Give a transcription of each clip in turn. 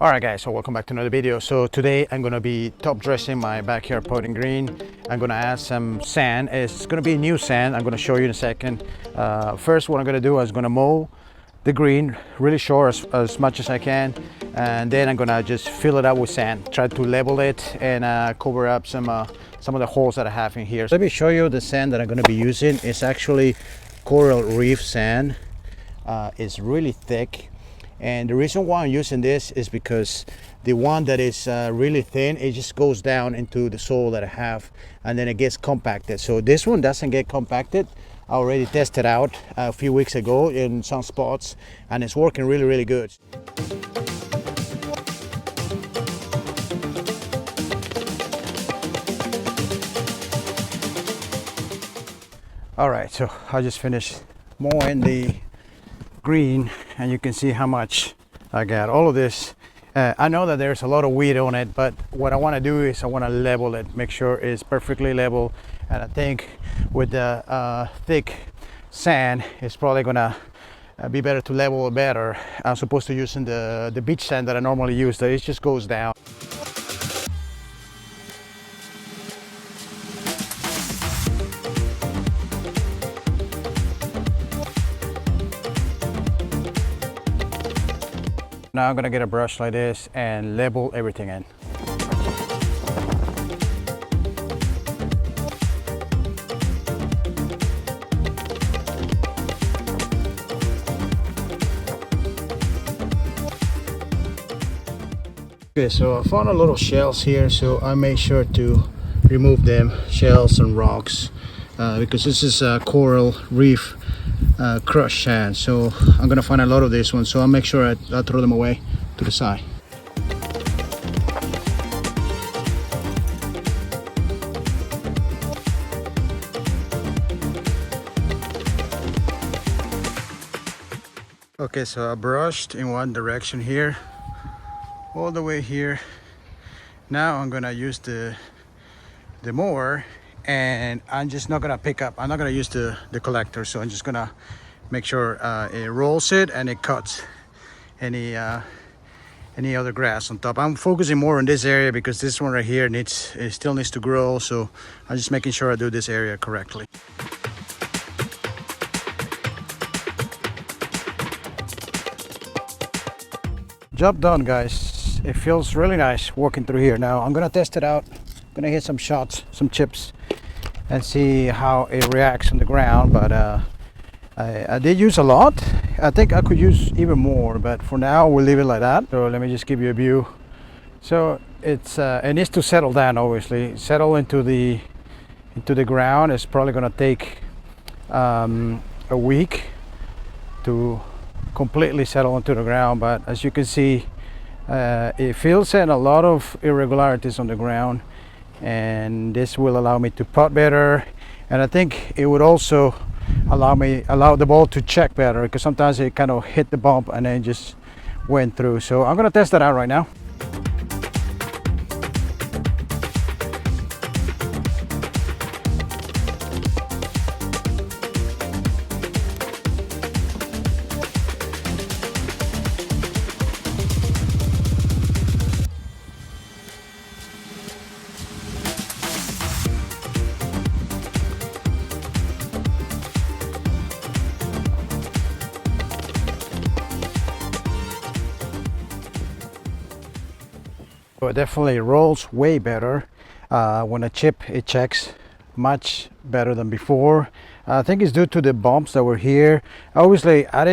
Alright guys, so welcome back to another video. So today I'm going to be top dressing my backyard putting green. I'm going to add some sand. It's going to be new sand. I'm going to show you in a second. First, what I'm going to do is going to mow the green really short as much as I can, and then I'm going to just fill it up with sand, try to level it and cover up some of the holes that I have in here. Let me show you the sand that I'm going to be using. It's actually coral reef sand. It's really thick. And the reason why I'm using this is because the one that is really thin, it just goes down into the soil that I have, and then it gets compacted. So this one doesn't get compacted. I already tested out a few weeks ago in some spots, and it's working really, really good. All right, so I just finished mowing the green, and you can see how much I got. All of this, I know that there's a lot of weed on it, but what I want to do is I want to level it, make sure it's perfectly level. And I think with the thick sand, it's probably gonna be better to level it better, as opposed to using the beach sand that I normally use, that it just goes down. Now I'm gonna get a brush like this and level everything in. Okay, so I found a lot of shells here, so I made sure to remove them, shells and rocks, because this is a coral reef crushed sand. So I'm gonna find a lot of this one, so I'll make sure I throw them away to the side. Okay, so I brushed in one direction here, all the way here. Now I'm gonna use the mower, and I'm just not gonna pick up, I'm not gonna use the collector, so I'm just gonna make sure it rolls it and it cuts any other grass on top. I'm focusing more on this area because this one right here still needs to grow, so I'm just making sure I do this area correctly. Job done, guys. It feels really nice walking through here. Now I'm gonna test it out. I'm gonna hit some shots, some chips, and see how it reacts on the ground. But I did use a lot. I think I could use even more, but for now we'll leave it like that. So let me just give you a view. So it needs to settle down, obviously. Settle into the ground. It's probably gonna take a week to completely settle into the ground, but as you can see, it fills in a lot of irregularities on the ground, and this will allow me to putt better, and I think it would also allow the ball to check better, because sometimes it kind of hit the bump and then just went through. So I'm gonna test that out right now. So it definitely rolls way better. When I chip, it checks much better than before. I think it's due to the bumps that were here. Obviously, I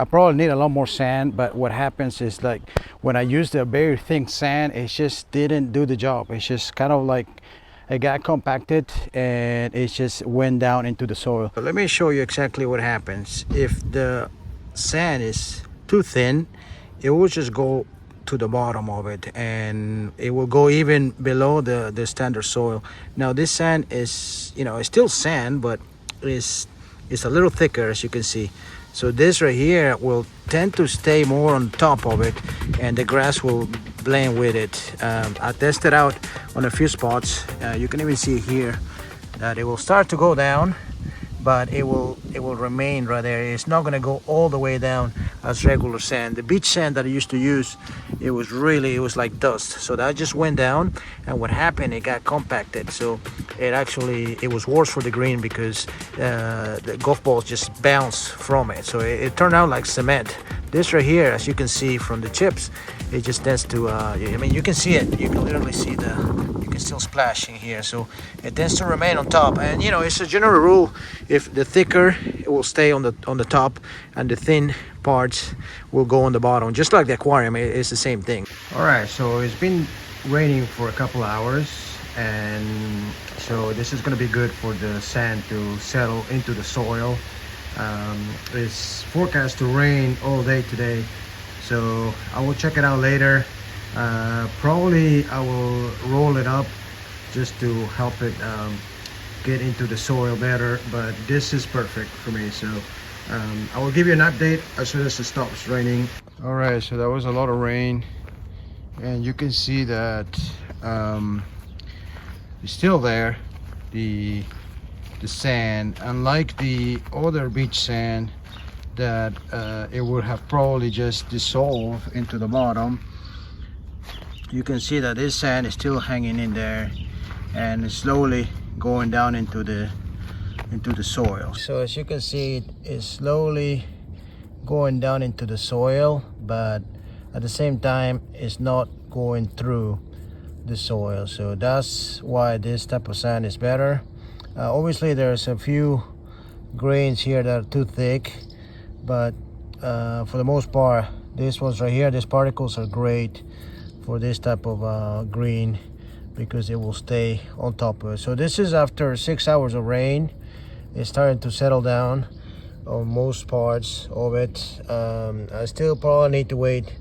probably need a lot more sand, but what happens is, like, when I used the very thin sand, it just didn't do the job. It's just kind of like it got compacted and it just went down into the soil. So let me show you exactly what happens. If the sand is too thin, it will just go to the bottom of it, and it will go even below the standard soil. Now this sand is, it's still sand, but it's a little thicker, as you can see. So this right here will tend to stay more on top of it, and the grass will blend with it. I tested out on a few spots. You can even see here that it will start to go down, but it will remain right there. It's not going to go all the way down as regular sand. The beach sand that I used to use, it was like dust. So that just went down, and what happened, it got compacted. So it was worse for the green because the golf balls just bounced from it. So it turned out like cement. This right here, as you can see from the chips, it just tends to, I mean, you can see it. You can literally see you can still splash in here. So it tends to remain on top. And you know, it's a general rule. If the thicker, it will stay on the top, and the thin parts will go on the bottom. Just like the aquarium, it's the same thing. All right, so it's been raining for a couple hours, and so this is going to be good for the sand to settle into the soil. It's forecast to rain all day today, so I will check it out later. Probably I will roll it up just to help it get into the soil better, but this is perfect for me. So I will give you an update as soon as it stops raining. All right, so that was a lot of rain, and you can see that it's still there, the sand, unlike the other beach sand that it would have probably just dissolved into the bottom. You can see that this sand is still hanging in there, and it's slowly going down into the soil. So as you can see, it is slowly going down into the soil, but at the same time it's not going through the soil. So that's why this type of sand is better. Obviously there's a few grains here that are too thick, but for the most part, these ones right here, these particles are great for this type of green, because it will stay on top of it. So this is after 6 hours of rain. It's starting to settle down on most parts of it. I still probably need to wait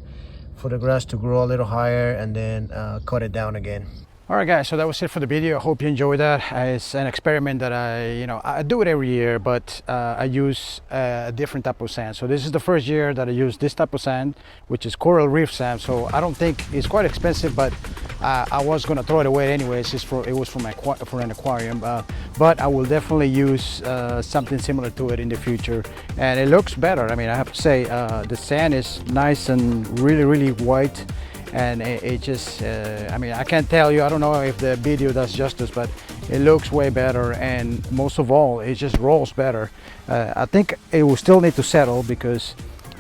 for the grass to grow a little higher and then cut it down again. All right, guys, so that was it for the video. I hope you enjoyed that. It's an experiment that I do it every year, but I use a different type of sand. So this is the first year that I use this type of sand, which is coral reef sand. So I don't think it's quite expensive, but I was gonna throw it away anyways. It was for an aquarium, but I will definitely use something similar to it in the future, and it looks better. I mean, I have to say, the sand is nice and really white. And it just, I mean, I can't tell you, I don't know if the video does justice, but it looks way better, and most of all, it just rolls better. I think it will still need to settle because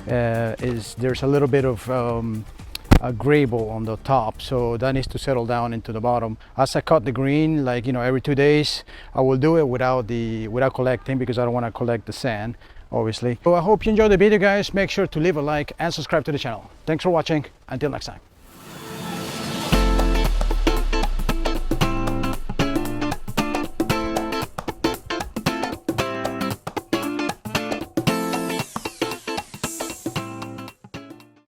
there's a little bit of a gravel on the top, so that needs to settle down into the bottom. As I cut the green, like, you know, every 2 days, I will do it without collecting, because I don't want to collect the sand, obviously. So I hope you enjoyed the video, guys. Make sure to leave a like and subscribe to the channel. Thanks for watching. Until next time.